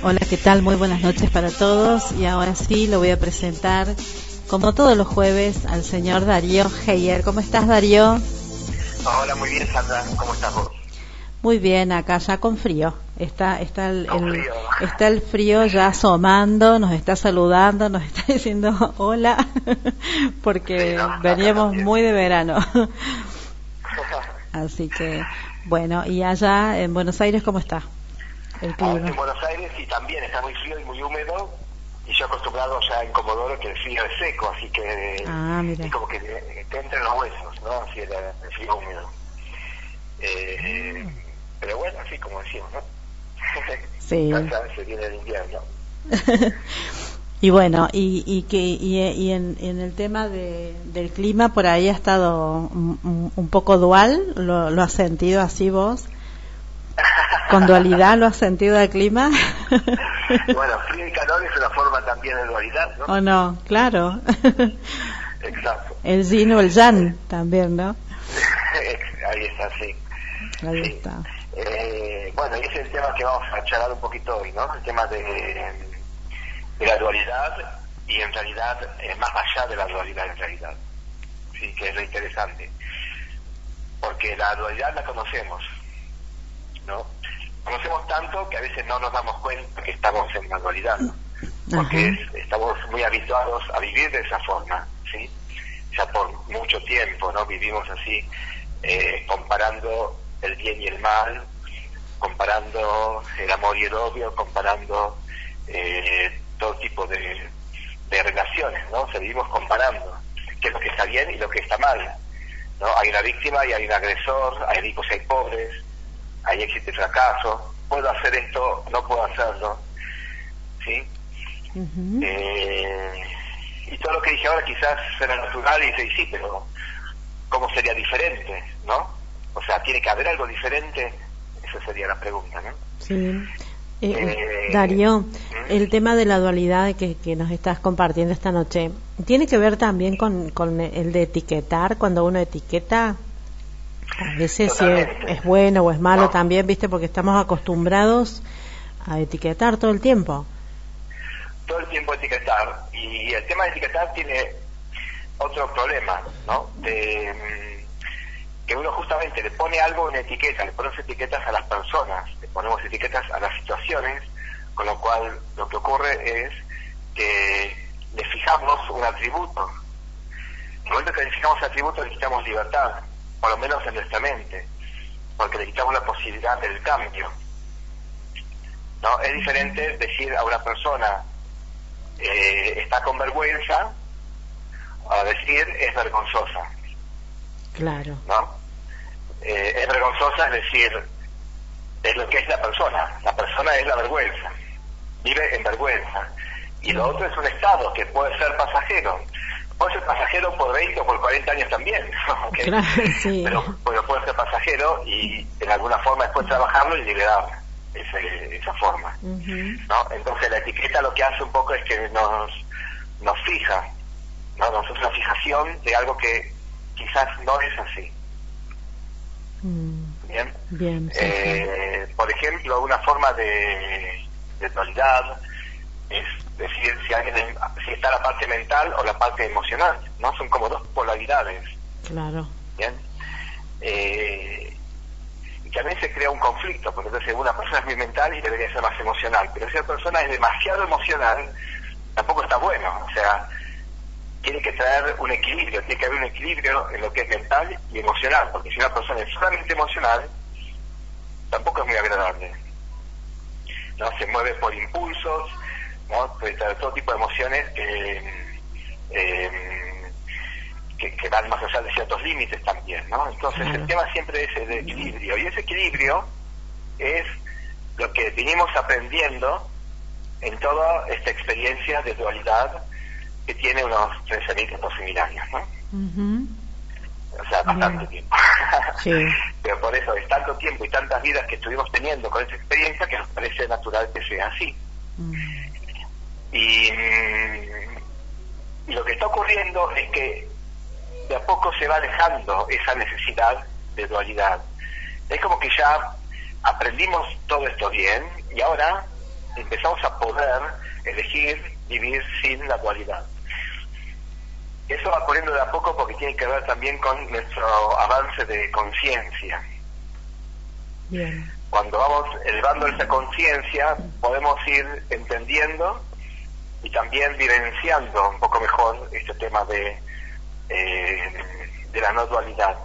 Hola, ¿qué tal? Muy buenas noches para todos. Y ahora sí lo voy a presentar, como todos los jueves, al señor Darío Heyer. ¿Cómo estás, Darío? Hola, muy bien, Sandra. ¿Cómo estás vos? Muy bien, acá ya con frío. Está Frío. está el frío ya asomando, nos está saludando, nos está diciendo hola, porque Sí, ¿no? veníamos muy de verano. Así que, bueno, y allá en Buenos Aires, ¿cómo está el Ahora clima? en Buenos Aires y también está muy frío y muy húmedo. Y yo acostumbrado ya en Comodoro que el frío es seco, así que Mira. es como que te entra en los huesos, ¿no? Así el frío húmedo. Pero bueno, así como decimos, ¿no? Sí. Ya se viene el invierno. Y bueno, y en el tema del clima por ahí ha estado un poco dual, ¿lo has sentido así vos? ¿Con dualidad lo has sentido del clima? Bueno, frío y calor es una forma también de dualidad, ¿no? ¿O no? Claro. Exacto. El yin o el yang también, ¿no? Ahí está, sí. Ahí Sí. está. Bueno, y ese es el tema que vamos a charlar un poquito hoy, ¿no? El tema de la dualidad y en realidad más allá de la dualidad en realidad. Sí, que es lo interesante. Porque la dualidad la conocemos, ¿no? Conocemos tanto que a veces no nos damos cuenta que estamos en la dualidad, ¿no? Porque estamos muy habituados a vivir de esa forma, ¿sí? Ya por mucho tiempo, ¿no? Vivimos así, comparando el bien y el mal, comparando el amor y el odio, comparando todo tipo de relaciones, ¿no? O sea, vivimos comparando qué es lo que está bien y lo que está mal, ¿no? Hay una víctima y hay un agresor, hay ricos y hay pobres, ahí existe fracaso, puedo hacer esto, no puedo hacerlo, ¿sí? Y todo lo que dije ahora quizás será natural y dice, sí, pero ¿cómo sería diferente, no? O sea, ¿tiene que haber algo diferente? Esa sería la pregunta, ¿no? Sí. Darío, el tema de la dualidad que nos estás compartiendo esta noche, ¿tiene que ver también con el de etiquetar, cuando uno etiqueta? A veces si es bueno o es malo, no. También, ¿viste? Porque estamos acostumbrados a etiquetar todo el tiempo. Todo el tiempo etiquetar. Y el tema de etiquetar tiene otro problema, ¿no? Que uno justamente le pone algo en etiqueta, le ponemos etiquetas a las personas, le ponemos etiquetas a las situaciones, con lo cual lo que ocurre es que le fijamos un atributo. En el momento que le fijamos atributo, le quitamos libertad, por lo menos en nuestra mente, porque le quitamos la posibilidad del cambio, ¿no? Es diferente decir a una persona está con vergüenza a decir es vergonzosa. Claro. ¿No? Es vergonzosa, es decir, es lo que es la persona. La persona es la vergüenza, vive en vergüenza. Y lo otro es un estado que puede ser pasajero. Puede ser pasajero por 20 o por 40 años también, ¿okay? Claro, sí. Pero puede ser pasajero y en alguna forma después trabajarlo y liberar esa forma, ¿no? Entonces la etiqueta lo que hace un poco es que nos fija, ¿no? Nos hace una fijación de algo que quizás no es así. Bien. Sí. Por ejemplo, una forma de dualidad es decir si está la parte mental o la parte emocional, ¿no? Son como dos polaridades. Claro. Bien. Y también se crea un conflicto, porque entonces una persona es muy mental y debería ser más emocional, pero si una persona es demasiado emocional, tampoco está bueno. O sea, tiene que traer un equilibrio, tiene que haber un equilibrio en lo que es mental y emocional, porque si una persona es solamente emocional, tampoco es muy agradable, ¿no? Se mueve por impulsos, ¿no? Puede traer todo tipo de emociones que van más allá de ciertos límites también, ¿no? Entonces el tema siempre es el equilibrio, y ese equilibrio es lo que venimos aprendiendo en toda esta experiencia de dualidad que tiene unos 13.000 años, ¿no? O sea, bastante tiempo. Sí. Pero por eso es tanto tiempo y tantas vidas que estuvimos teniendo con esa experiencia que nos parece natural que sea así. Y lo que está ocurriendo es que de a poco se va dejando esa necesidad de dualidad. Es como que ya aprendimos todo esto bien y ahora empezamos a poder elegir vivir sin la dualidad. Eso va ocurriendo de a poco porque tiene que ver también con nuestro avance de conciencia. Bien. Cuando vamos elevando esa conciencia, podemos ir entendiendo y también vivenciando un poco mejor este tema de la no dualidad.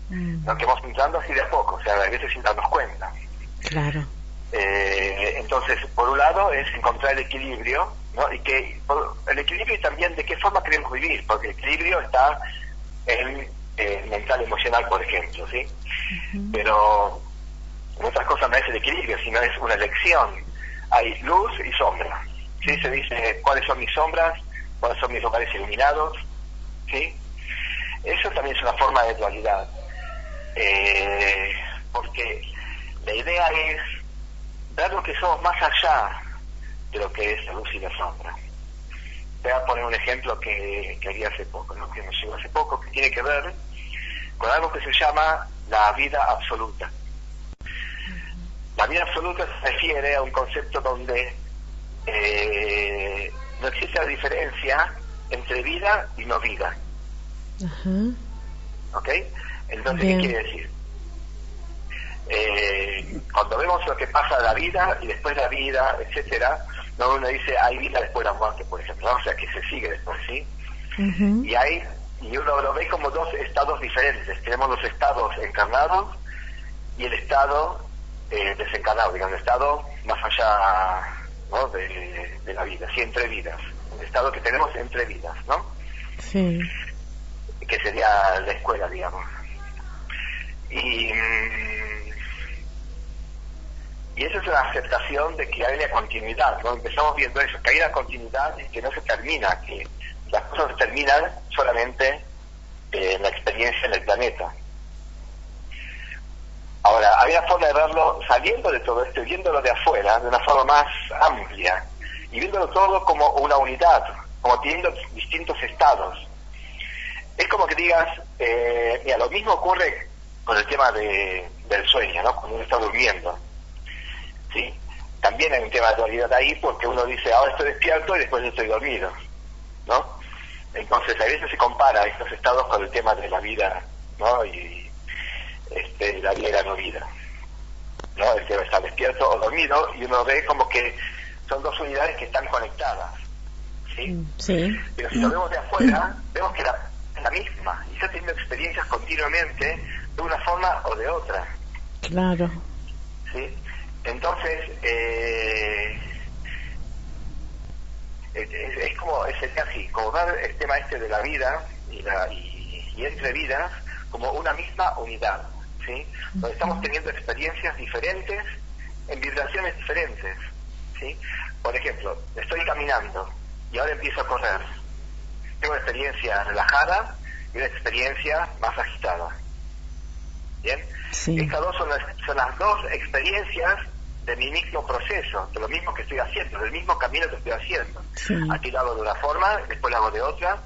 Nos vamos entrando así de a poco, o sea, a veces sin darnos cuenta. Claro. Entonces, por un lado es encontrar el equilibrio, ¿no? Y que el equilibrio y también de qué forma queremos vivir, porque el equilibrio está en mental emocional, por ejemplo, ¿sí? Pero en otras cosas no es el equilibrio, sino es una elección. Hay luz y sombra, ¿sí? Se dice cuáles son mis sombras, cuáles son mis lugares iluminados, ¿sí? Eso también es una forma de dualidad, porque la idea es ver lo que somos más allá de lo que es la luz y la sombra. Te voy a poner un ejemplo que haría hace poco, ¿no? Que nos llegó hace poco, que tiene que ver con algo que se llama la vida absoluta. La vida absoluta se refiere a un concepto donde no existe la diferencia entre vida y no vida. ¿Ok? Entonces, ¿qué quiere decir? Cuando vemos lo que pasa en la vida y después la vida, etcétera, no, uno dice hay vida después de la muerte, por ejemplo, ¿no? O sea, que se sigue después, ¿sí? Y uno lo ve como dos estados diferentes. Tenemos los estados encarnados y el estado desencarnado, digamos, el estado más allá, ¿no? de la vida, sí, entre vidas, el estado que tenemos entre vidas, ¿no? Sí. Que sería la escuela, digamos. Y eso es una aceptación de que hay una continuidad, ¿no? Empezamos viendo eso, que hay una continuidad y que no se termina, que las cosas se terminan solamente en la experiencia en el planeta. Ahora, hay una forma de verlo saliendo de todo esto y viéndolo de afuera, de una forma más amplia, y viéndolo todo como una unidad, como teniendo distintos estados. Es como que digas, mira, lo mismo ocurre con el tema del sueño, ¿no? Cuando uno está durmiendo, ¿sí? También hay un tema de dualidad ahí, porque uno dice, ahora estoy despierto y después estoy dormido, ¿no? Entonces, a veces se compara estos estados con el tema de la vida, ¿no? Y la vida y la no vida, ¿no? El que está despierto o dormido, y uno ve como que son dos unidades que están conectadas, ¿sí? Sí. Pero si lo vemos de afuera, vemos que es la misma, y está teniendo experiencias continuamente de una forma o de otra. Claro. ¿Sí? Entonces, es como, es así, como ver el tema de la vida y entre vidas como una misma unidad, ¿sí? Donde estamos teniendo experiencias diferentes en vibraciones diferentes, ¿sí? Por ejemplo, estoy caminando y ahora empiezo a correr. Tengo una experiencia relajada y una experiencia más agitada. ¿Bien? Sí. Estas dos son las dos experiencias de mi mismo proceso, de lo mismo que estoy haciendo, del mismo camino que estoy haciendo. Sí. Aquí lo hago de una forma, después lo hago de otra,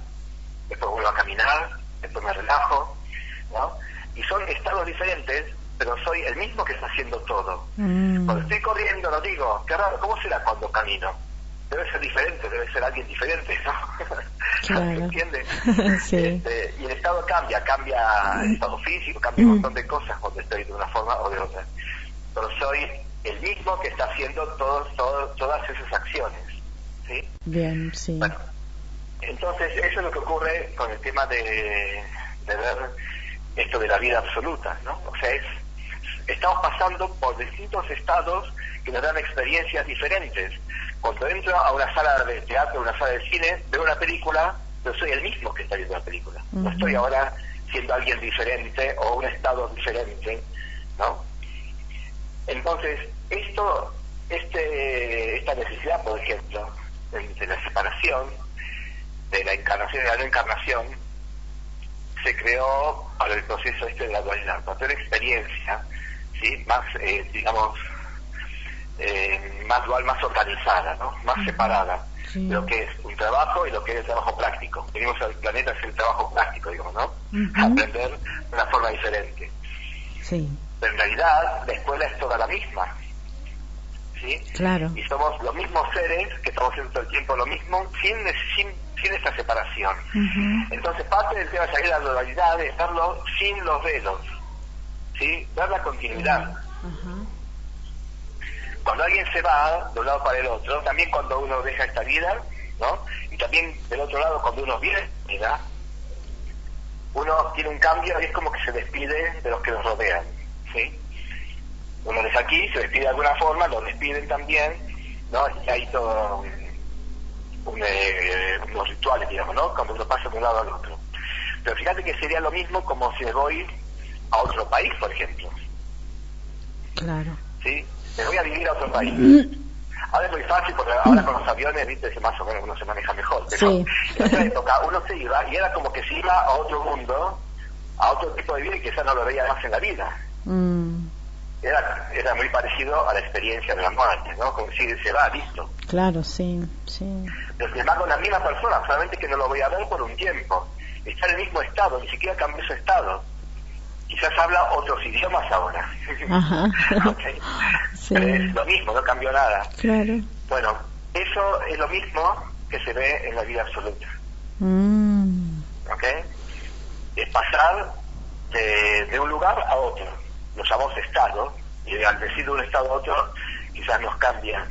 después vuelvo a caminar, después me relajo, ¿no? Y son estados diferentes, pero soy el mismo que está haciendo todo. Cuando estoy corriendo, no digo, qué raro, ¿cómo será cuando camino? Debe ser diferente, debe ser alguien diferente, ¿no? Claro. ¿Se entiende? Sí. Y el estado cambia el estado físico, cambia un montón de cosas cuando estoy de una forma o de otra. Pero soy el mismo que está haciendo todas esas acciones, ¿sí? Bien, sí. Bueno, entonces eso es lo que ocurre con el tema de ver esto de la vida absoluta, ¿no? O sea, estamos pasando por distintos estados que nos dan experiencias diferentes. Cuando entro a una sala de teatro, una sala de cine, veo una película, pero soy el mismo que está viendo la película. No estoy ahora siendo alguien diferente o un estado diferente, ¿no? Entonces, esta necesidad, por ejemplo, de la separación, de la encarnación y la no encarnación, se creó para el proceso de la dualidad, para tener experiencia, ¿sí? Más, digamos, más dual, más organizada, ¿no? Más separada, sí. Lo que es un trabajo y lo que es el trabajo práctico. Venimos al planeta a hacer el trabajo práctico, digamos, ¿no? Aprender de una forma diferente. Sí. Pero en realidad la escuela es toda la misma, ¿sí? Claro. Y somos los mismos seres que estamos haciendo todo el tiempo lo mismo, sin esta separación. Entonces, parte del tema de la dualidad es verlo sin los velos, ¿sí? Ver la continuidad. Cuando alguien se va de un lado para el otro, también cuando uno deja esta vida, ¿no? Y también del otro lado, cuando uno viene, ¿verdad? Uno tiene un cambio y es como que se despide de los que nos rodean, ¿sí? Uno desde aquí se despide de alguna forma, lo despiden también, ¿no? Y hay todo unos rituales, digamos, ¿no? Cuando uno pasa de un lado al otro. Pero fíjate que sería lo mismo como si me voy a otro país, por ejemplo. Claro. ¿Sí? Me voy a vivir a otro país. Ahora es muy fácil porque ahora con los aviones, viste, que más o menos uno se maneja mejor. Pero en esa época uno se iba y era como que se iba a otro mundo, a otro tipo de vida y quizás no lo veía más en la vida. Era muy parecido a la experiencia de la muerte, ¿no? Como si se va, listo. Claro, sí. Pero sin embargo, la misma persona, solamente que no lo voy a ver por un tiempo. Está en el mismo estado, ni siquiera cambió su estado. Quizás habla otros idiomas ahora. Okay. Sí. Pero es lo mismo, no cambió nada. Claro. Bueno, eso es lo mismo que se ve en la vida absoluta. ¿Ok? Es pasar de un lugar a otro. Lo llamamos estado, y al decir de un estado a otro, quizás nos cambia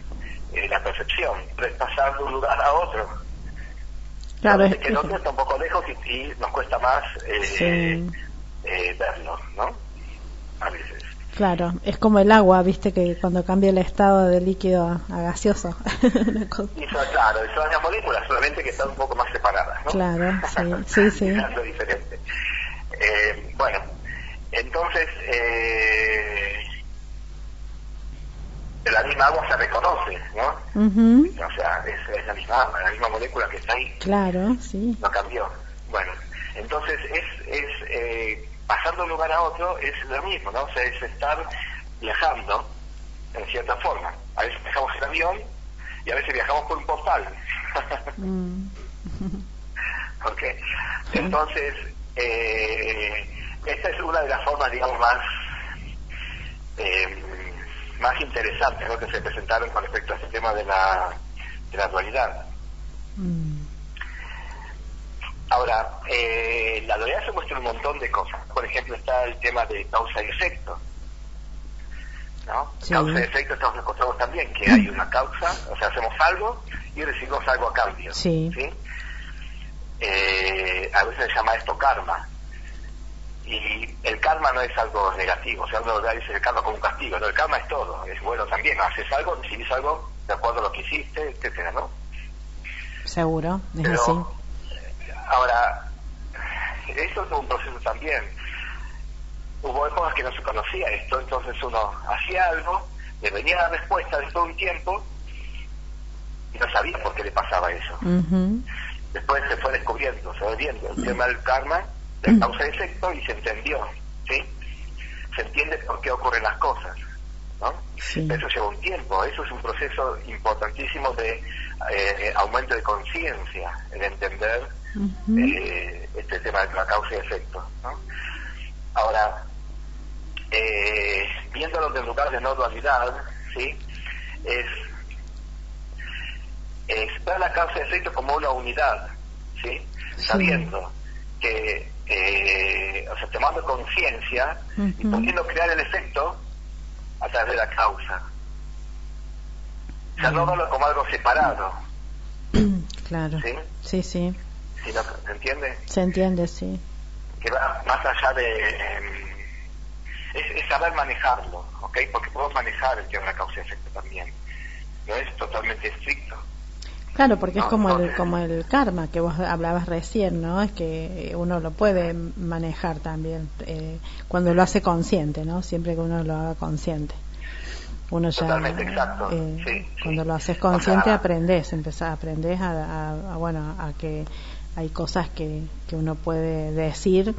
la percepción, pero es pasar de un lugar a otro. Claro, es que el otro está un poco lejos y nos cuesta más verlo, ¿no? A veces. Claro, es como el agua, viste, que cuando cambia el estado de líquido a gaseoso. Claro, son las moléculas, solamente que están un poco más separadas, ¿no? Claro, sí. Es algo diferente. Bueno, entonces, la misma agua se reconoce, ¿no? O sea, es la misma agua, la misma molécula que está ahí. Claro, sí. No cambió. Bueno, entonces pasar de un lugar a otro es lo mismo, ¿no? O sea, es estar viajando en cierta forma. A veces viajamos en avión y a veces viajamos por un portal. ¿Ok? Entonces, esta es una de las formas, digamos, más interesantes, ¿no?, que se presentaron con respecto a este tema de la dualidad. Ahora, la dualidad se muestra un montón de cosas. Por ejemplo, está el tema de causa y efecto, ¿no? Sí. Causa y efecto, estamos encontramos también que hay una causa, o sea, hacemos algo y recibimos algo a cambio. Sí. A veces se llama esto karma. Y el karma no es algo negativo, o sea, uno dice el karma como un castigo, no, el karma es todo, es bueno también, haces algo, recibís algo de acuerdo a lo que hiciste, etcétera, ¿no? Seguro, es así. Ahora, eso es un proceso también. Hubo épocas que no se conocía esto, entonces uno hacía algo, le venía la respuesta después de un tiempo y no sabía por qué le pasaba eso. Después se fue descubriendo, se fue viendo el tema del karma, de causa y efecto, y se entendió, ¿sí? Se entiende por qué ocurren las cosas, ¿no? Sí. Eso lleva un tiempo, eso es un proceso importantísimo de aumento de conciencia, el entender este tema de la causa y efecto, ¿no? Ahora, viéndolo desde el lugar de no dualidad, ¿sí?, es ver la causa y efecto como una unidad, ¿sí? Sabiendo que, o sea, tomando conciencia y pudiendo crear el efecto a través de la causa. O sea, no verlo como algo separado. Claro. ¿Sí? Sí. ¿Se entiende? Se entiende, sí. Que va más allá de... es saber manejarlo, ¿ok? Porque podemos manejar el tema de la causa y efecto también. No es totalmente estricto. Claro, porque es como el karma que vos hablabas recién, ¿no? Es que uno lo puede manejar también cuando lo hace consciente, ¿no? Siempre que uno lo haga consciente. Uno ya, totalmente, exacto. Cuando lo haces consciente, aprendes a que hay cosas que uno puede decir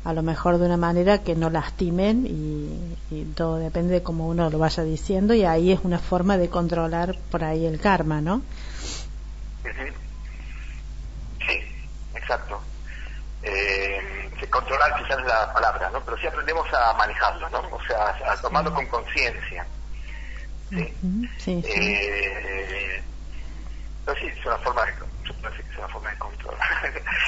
a lo mejor de una manera que no lastimen y todo depende de cómo uno lo vaya diciendo, y ahí es una forma de controlar por ahí el karma, ¿no? Sí, exacto. Controlar quizás es la palabra, ¿no? Pero sí aprendemos a manejarlo, ¿no? O sea, a tomarlo con conciencia, ¿sí? Sí, sí. Pero sí, es una forma de control.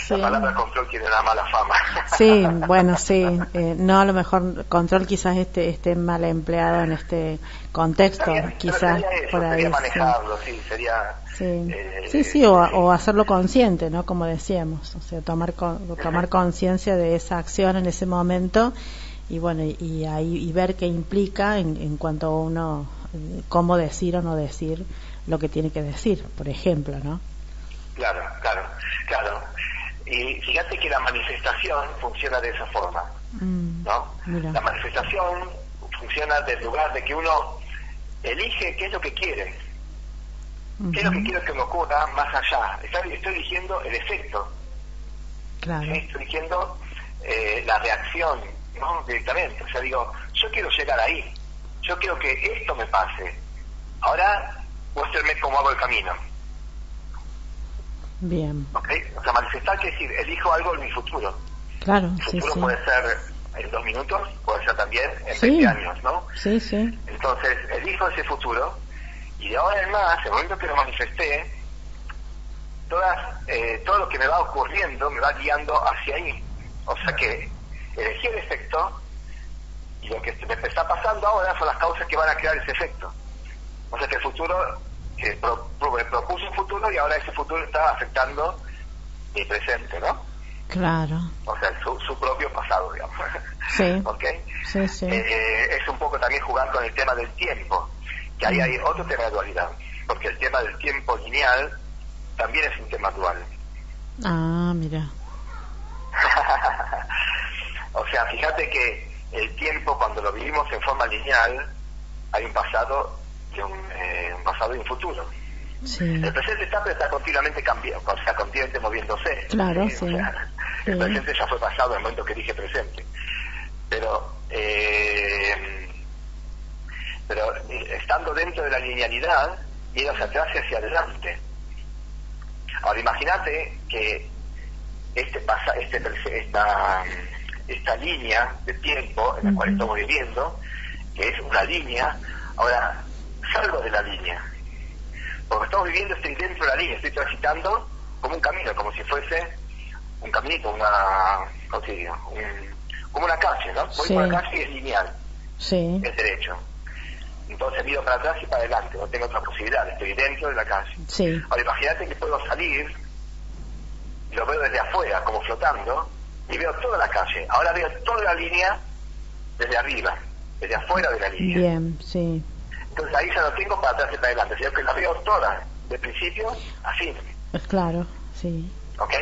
Sí. La palabra control tiene una mala fama. Sí, bueno, sí. No, a lo mejor control quizás esté mal empleado en este contexto, quizás Sería por ahí. Sería manejarlo, sí, sería... Sí, sí, o hacerlo consciente, ¿no? Como decíamos, o sea, tomar conciencia de esa acción en ese momento y bueno, y ver qué implica en cuanto a uno, cómo decir o no decir lo que tiene que decir, por ejemplo, ¿no? Claro. Y fíjate que la manifestación funciona de esa forma, ¿no? Mira. La manifestación funciona del lugar de que uno elige qué es lo que quiere. ¿Qué es lo que quiero que me ocurra más allá? Estoy eligiendo el efecto. Claro. ¿Sí? Estoy eligiendo la reacción, ¿no? Directamente. O sea, digo, yo quiero llegar ahí. Yo quiero que esto me pase. Ahora muéstrame cómo hago el camino. Bien. ¿Okay? O sea, manifestar quiere decir, elijo algo en mi futuro. Claro, El futuro sí. puede ser en 2 minutos, puede ser también en Sí. 20 años, ¿no? Sí, sí. Entonces, elijo ese futuro y de ahora en más, el momento que lo manifesté, todo lo que me va ocurriendo me va guiando hacia ahí. O sea que elegí el efecto y lo que me está pasando ahora son las causas que van a crear ese efecto. O sea que el futuro, propuso un futuro y ahora ese futuro está afectando mi presente, ¿no? Claro. O sea, su propio pasado, digamos. Sí. ¿Okay? Sí, sí. Es un poco también jugar con el tema del tiempo, que ahí hay otro tema de dualidad, porque el tema del tiempo lineal también es un tema dual. Ah, mira. O sea, fíjate que el tiempo, cuando lo vivimos en forma lineal, hay un pasado y un pasado y un futuro. Sí. El presente está continuamente cambiando, o sea, continuamente moviéndose. Claro, ¿sí? sí. O sea, Sí. el presente ya fue pasado en el momento que dije presente. Pero estando dentro de la linealidad, ir hacia atrás y hacia adelante. Ahora imagínate que esta línea de tiempo en la cual estamos viviendo, que es una línea, ahora salgo de la línea, porque estamos viviendo, estoy dentro de la línea, estoy transitando como un camino, como si fuese un caminito, como una calle, ¿no? Voy por la calle y es lineal, sí. es derecho. Entonces miro para atrás y para adelante, no tengo otra posibilidad, estoy dentro de la calle. Sí. Ahora imagínate que puedo salir, y lo veo desde afuera, como flotando, y veo toda la calle. Ahora veo toda la línea desde arriba, desde afuera de la línea. Bien, sí. Entonces ahí ya no tengo para atrás y para adelante, sino que la veo toda, de principio a fin. Claro, sí. ¿Ok?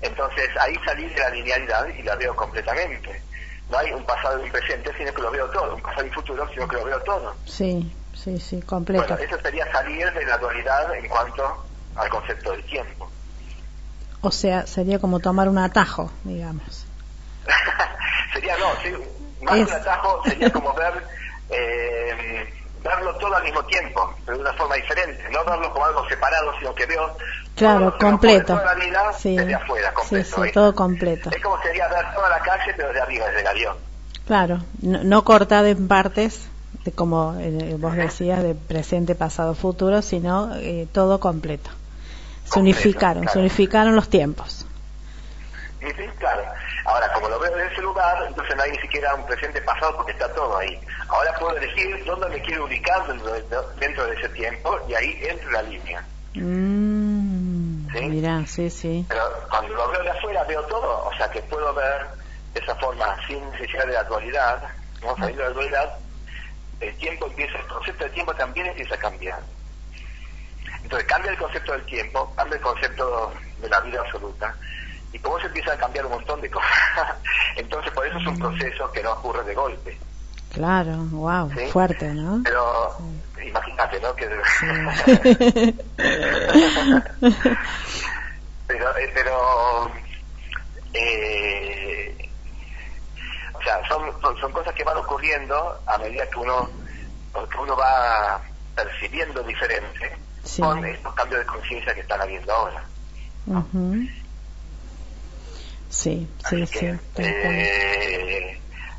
Entonces ahí salí de la linealidad y la veo completamente. No hay un pasado y un presente, sino que lo veo todo. Un pasado y un futuro, sino que lo veo todo. Sí, sí, sí, completo. Bueno, eso sería salir de la dualidad en cuanto al concepto del tiempo. O sea, sería como tomar un atajo, digamos. Más un atajo sería como verlo todo al mismo tiempo, pero de una forma diferente. No verlo como algo separado, sino que veo... Claro, completo. Toda la vida sí. Desde afuera, completo. Sí, todo completo. Es como sería ver toda la calle, pero desde arriba, desde el avión. Claro, no cortada en partes, como vos decías, de presente, pasado, futuro, sino todo completo. Se unificaron los tiempos. Claro. Ahora, como lo veo en ese lugar, entonces no hay ni siquiera un presente pasado porque está todo ahí. Ahora puedo elegir dónde me quiero ubicar dentro de ese tiempo y ahí entro la línea. ¿Sí? Mirá, sí. Pero cuando lo veo de afuera veo todo, o sea que puedo ver de esa forma sin necesidad de la dualidad, ¿no? Saliendo de la dualidad, el concepto del tiempo también empieza a cambiar. Entonces cambia el concepto del tiempo, cambia el concepto de la vida absoluta, y como se empieza a cambiar un montón de cosas. Entonces por eso es un proceso que no ocurre de golpe. Claro, wow, ¿sí? Fuerte, ¿no? Pero imagínate, ¿no? Que sí. o sea, son cosas que van ocurriendo a medida que uno va percibiendo diferente, sí, con estos cambios de conciencia que están habiendo ahora. Uh-huh. Sí.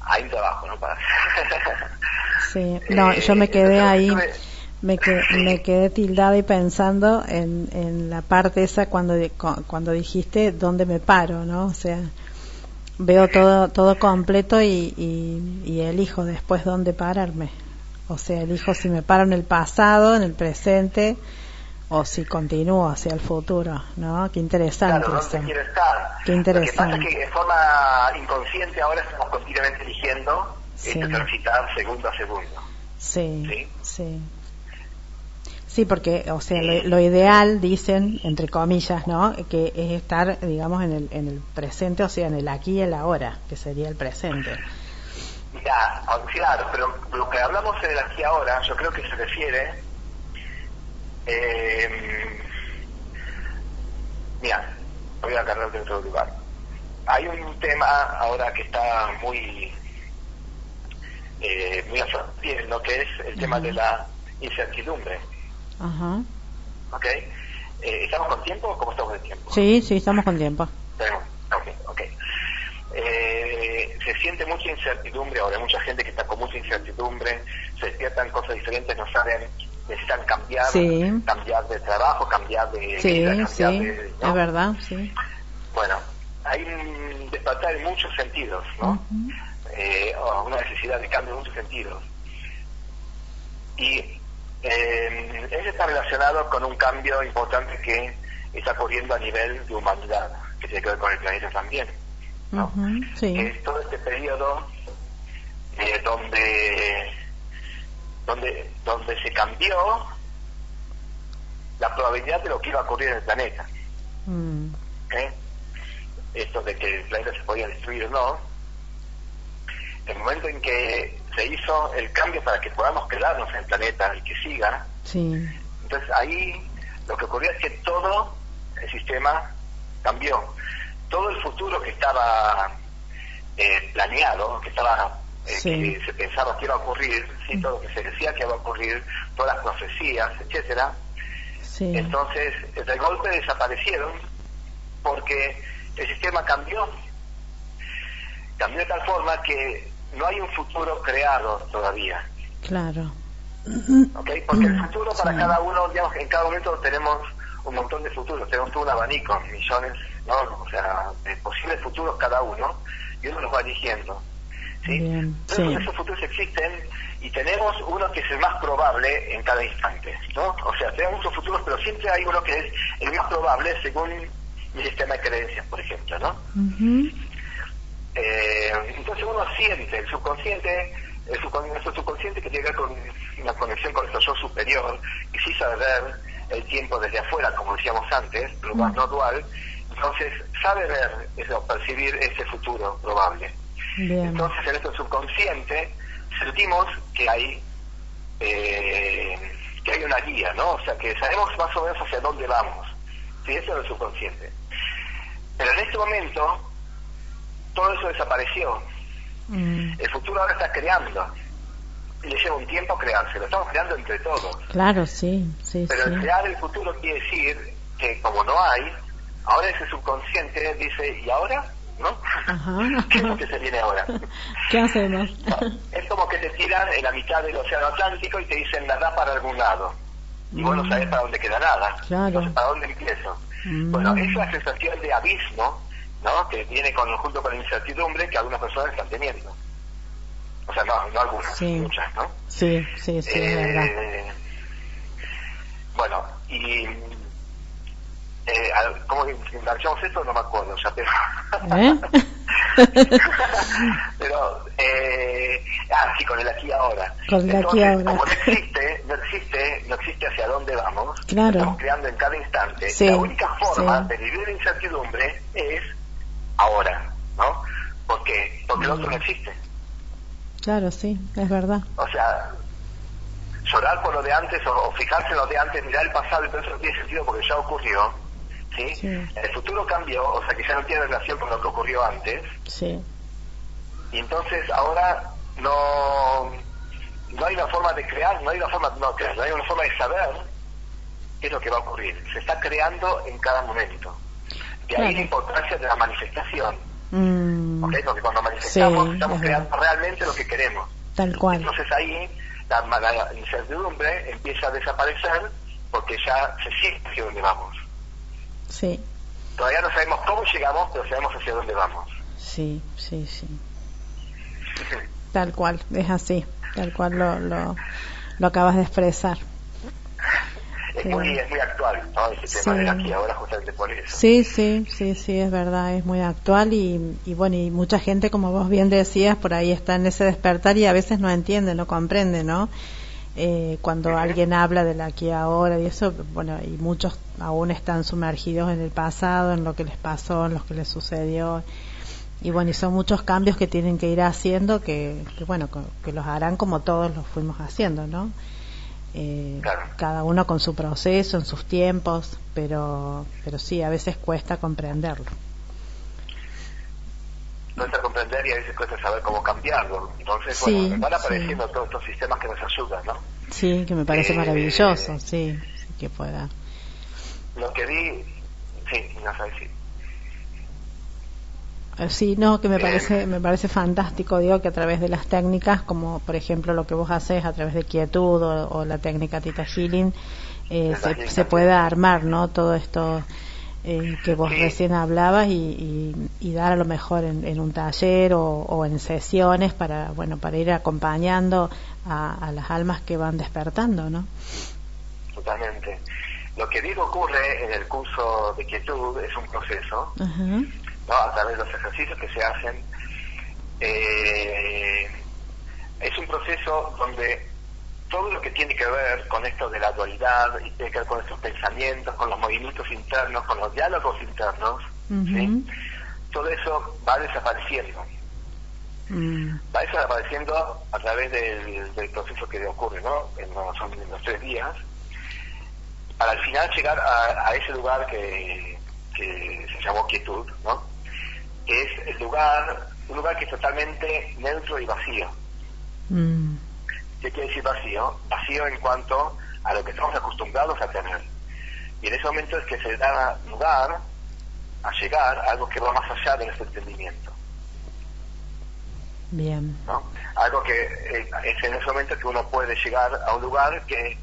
Hay un trabajo, ¿no? Sí, no, yo me quedé ahí me quedé tildada y pensando en la parte esa cuando dijiste dónde me paro, ¿no? O sea, veo todo completo y elijo después dónde pararme. O sea, elijo si me paro en el pasado, en el presente, o si continúo hacia el futuro, ¿no? Qué interesante. Claro, ¿dónde quiero estar? Qué interesante. Lo que pasa es que de forma inconsciente ahora estamos continuamente eligiendo transitar segundo a segundo. Sí. Sí, porque, o sea, lo ideal, dicen, entre comillas, ¿no? Que es estar, digamos, en el presente, o sea, en el aquí y el ahora, que sería el presente. Ya, claro, pero lo que hablamos en el aquí y ahora, yo creo que se refiere... mira, voy a agarrar de otro lugar. Hay un tema ahora que está muy en lo que es el tema de la incertidumbre. Ajá. ¿Ok? ¿Estamos con tiempo? ¿Cómo estamos de tiempo? Sí, estamos con tiempo. Ok. Se siente mucha incertidumbre ahora, hay mucha gente que está con mucha incertidumbre, se despiertan cosas diferentes, no saben, necesitan cambiar de trabajo, cambiar de vida, cambiar de, ¿no? Es verdad, sí. Bueno, hay un despertar en muchos sentidos, ¿no? Una necesidad de cambio en muchos sentidos. Y eso está relacionado con un cambio importante que está ocurriendo a nivel de humanidad, que tiene que ver con el planeta también, ¿no? Es todo este periodo donde se cambió la probabilidad de lo que iba a ocurrir en el planeta. Esto de que el planeta se podía destruir o no, el momento en que se hizo el cambio para que podamos quedarnos en el planeta y que siga, entonces ahí lo que ocurrió es que todo el sistema cambió. Todo el futuro que estaba planeado, que estaba que se pensaba que iba a ocurrir, todo lo que se decía que iba a ocurrir, todas las profecías, etcétera, entonces de golpe desaparecieron porque el sistema cambió de tal forma que no hay un futuro creado todavía. Claro. Porque el futuro para cada uno, digamos, en cada momento tenemos un montón de futuros, tenemos todo un abanico, millones, ¿no? O sea, de posibles futuros cada uno, y uno los va eligiendo, Entonces esos futuros existen y tenemos uno que es el más probable en cada instante, ¿no? O sea, tenemos muchos futuros, pero siempre hay uno que es el más probable según mi sistema de creencias, por ejemplo, ¿no? Entonces uno siente, el subconsciente, nuestro subconsciente, que tiene que ver con una conexión con nuestro yo superior, que sí sabe ver el tiempo desde afuera, como decíamos antes, pero más no dual, entonces sabe ver, percibir ese futuro probable. Entonces en nuestro subconsciente sentimos que hay una guía, ¿no? O sea, que sabemos más o menos hacia dónde vamos. Eso es el subconsciente. Pero en este momento todo eso desapareció. El futuro ahora está creando y le lleva un tiempo crearse, lo estamos creando entre todos. Claro, pero el crear el futuro quiere decir que como no hay, ahora ese subconsciente dice, ¿y ahora? ¿No? ¿Qué es lo que se viene ahora? ¿Qué hacemos? Es como que te tiran en la mitad del océano Atlántico y te dicen, nadá para algún lado, y vos no sabés para dónde queda nada. Entonces, ¿para dónde empiezo? Bueno, esa es la sensación de abismo, ¿no? Que viene junto con la incertidumbre que algunas personas están teniendo. O sea, no algunas, muchas, ¿no? Sí, es verdad. Bueno, y ¿cómo enganchamos esto? No me acuerdo ya, pero pero sí, con el aquí y ahora. Entonces, como no existe hacia dónde vamos, lo estamos creando en cada instante. La única forma de vivir la incertidumbre es ahora, ¿no? ¿Por qué? Porque el otro no existe. Claro, sí, es verdad. O sea, llorar por lo de antes o fijarse en lo de antes, mirar el pasado, y todo eso no tiene sentido porque ya ocurrió, ¿sí? El futuro cambió, o sea que ya no tiene relación con lo que ocurrió antes. Y entonces ahora no hay una forma de crear, no hay una forma de saber qué es lo que va a ocurrir. Se está creando en cada momento. De ahí la importancia de la manifestación. Porque cuando manifestamos estamos creando realmente lo que queremos. Tal cual. Entonces ahí la incertidumbre empieza a desaparecer porque ya se siente hacia dónde vamos. Sí. Todavía no sabemos cómo llegamos, pero sabemos hacia dónde vamos. Sí. Tal cual, es así, tal cual lo acabas de expresar. Es muy actual, ¿no? Ese tema de la aquí ahora, justamente por eso. Sí, es verdad, es muy actual y bueno, y mucha gente, como vos bien decías, por ahí está en ese despertar y a veces no entiende, no comprende, ¿no? Cuando alguien habla de la aquí ahora y eso, bueno, y muchos aún están sumergidos en el pasado, en lo que les pasó, en lo que les sucedió. Y bueno, y son muchos cambios que tienen que ir haciendo que bueno, que los harán como todos los fuimos haciendo, ¿no? Claro. Cada uno con su proceso, en sus tiempos, pero sí, a veces cuesta comprenderlo. Cuesta comprender y a veces cuesta saber cómo cambiarlo. Entonces, bueno, van apareciendo todos estos sistemas que nos ayudan, ¿no? Sí, que me parece maravilloso, sí, que pueda. Lo que vi, sí, no sé si... Sí, no, que me parece fantástico, digo, que a través de las técnicas, como por ejemplo lo que vos haces a través de quietud o la técnica Theta Healing, se pueda armar, ¿no? Todo esto que vos recién hablabas y dar a lo mejor en un taller o en sesiones para ir acompañando a las almas que van despertando, ¿no? Totalmente. Lo que digo ocurre en el curso de quietud es un proceso. Uh-huh. ¿No? A través de los ejercicios que se hacen, es un proceso donde todo lo que tiene que ver con esto de la dualidad y tiene que ver con nuestros pensamientos, con los movimientos internos, con los diálogos internos, uh-huh. ¿Sí? Todo eso va desapareciendo. Va desapareciendo a través del proceso que ocurre, ¿no? Son los 3 días, para al final llegar a ese lugar que se llamó quietud, ¿no? Que es un lugar que es totalmente neutro y vacío. ¿Qué quiere decir vacío? Vacío en cuanto a lo que estamos acostumbrados a tener. Y en ese momento es que se da lugar a llegar a algo que va más allá de nuestro entendimiento. Bien. ¿No? Algo que es en ese momento que uno puede llegar a un lugar que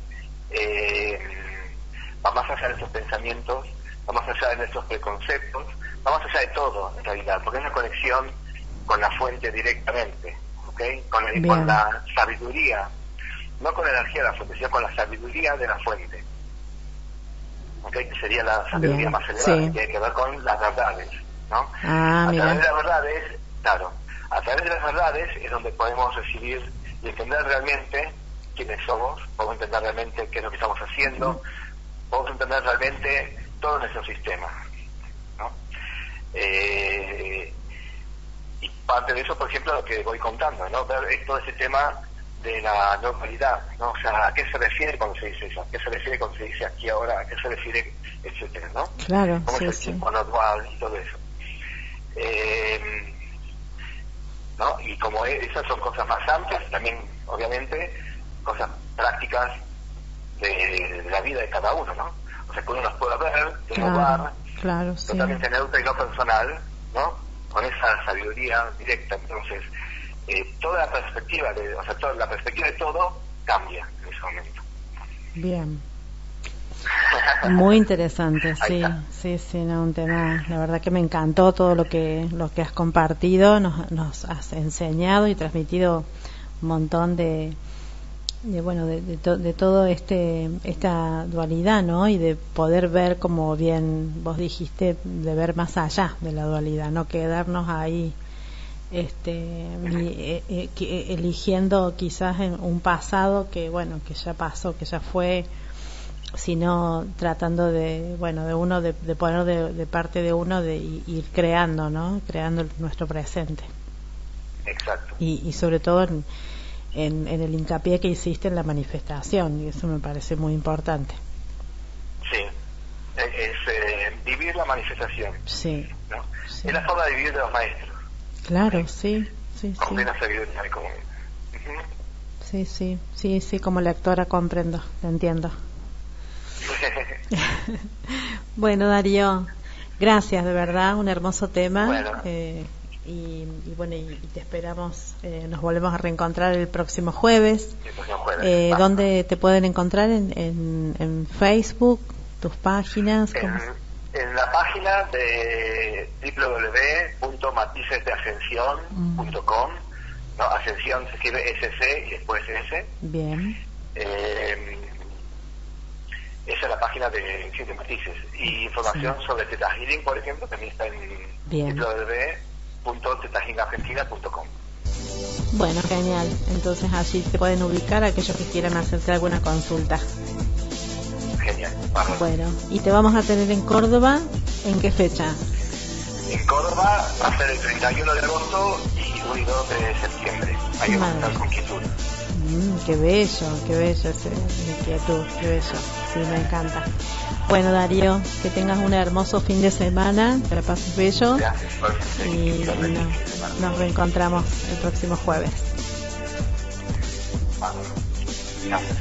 va más allá de nuestros pensamientos, va más allá de nuestros preconceptos, va más allá de todo, en realidad, porque es una conexión con la fuente directamente, ¿okay? Con la sabiduría, no con la energía de la fuente, sino con la sabiduría de la fuente, ¿okay? Que sería la sabiduría más elevada, que tiene que ver con las verdades, ¿no? A través de las verdades, claro, a través de las verdades es donde podemos recibir y entender realmente quiénes somos, podemos entender realmente qué es lo que estamos haciendo, podemos entender realmente todo nuestro sistema, ¿no? Y parte de eso, por ejemplo, lo que voy contando, ¿no? Ver todo ese tema de la normalidad, ¿no? O sea, ¿a qué se refiere cuando se dice eso? ¿A qué se refiere cuando se dice aquí ahora? ¿A qué se refiere, etcétera, ¿no? Claro, ¿Cómo es el tiempo no dual y todo eso? ¿No? Y como esas son cosas más amplias, también, obviamente, cosas prácticas de la vida de cada uno, ¿no? O sea, que uno los pueda ver de un lugar totalmente neutro y no personal, ¿no? Con esa sabiduría directa. Entonces, toda la perspectiva toda la perspectiva de todo cambia en ese momento. Bien. Muy interesante, sí, no, un tema, la verdad que me encantó todo lo que has compartido, nos has enseñado y transmitido un montón de todo esta dualidad, ¿no? Y de poder ver, como bien vos dijiste, de ver más allá de la dualidad, no quedarnos ahí eligiendo quizás en un pasado que ya pasó, que ya fue, sino tratando de poner de parte de uno, de ir creando, ¿no? Creando nuestro presente. Exacto. Y sobre todo en el hincapié que hiciste en la manifestación, y eso me parece muy importante. Sí, es vivir la manifestación. Sí, ¿no? Sí. Es la forma de vivir de los maestros. Claro, sí. Con plena sabiduría, como... Sí, como lectora comprendo, lo entiendo. Bueno, Darío, gracias, de verdad, un hermoso tema. Bueno. y bueno, y te esperamos, nos volvemos a reencontrar el próximo jueves. El próximo jueves. ¿Dónde te pueden encontrar? En Facebook, tus páginas. En la página de www.matizesdeascensión.com, ¿no? Ascensión se escribe SC y después S. Bien. Esa es la página de Matices. Y información sobre Theta Healing, por ejemplo, también está en www.thetahealingargentina.com. Bueno, genial. Entonces allí te pueden ubicar aquellos que quieran hacerte alguna consulta. Genial. Vamos. Bueno, y te vamos a tener en Córdoba, ¿en qué fecha? En Córdoba va a ser el 31 de agosto y 1 y 2 de septiembre. Ahí vamos a estar con Quietud. Qué bello ese Quietud, qué bello. Sí, me encanta. Bueno, Darío, que tengas un hermoso fin de semana, que la pases bello. Gracias. Y nos reencontramos el próximo jueves. Vamos. Gracias.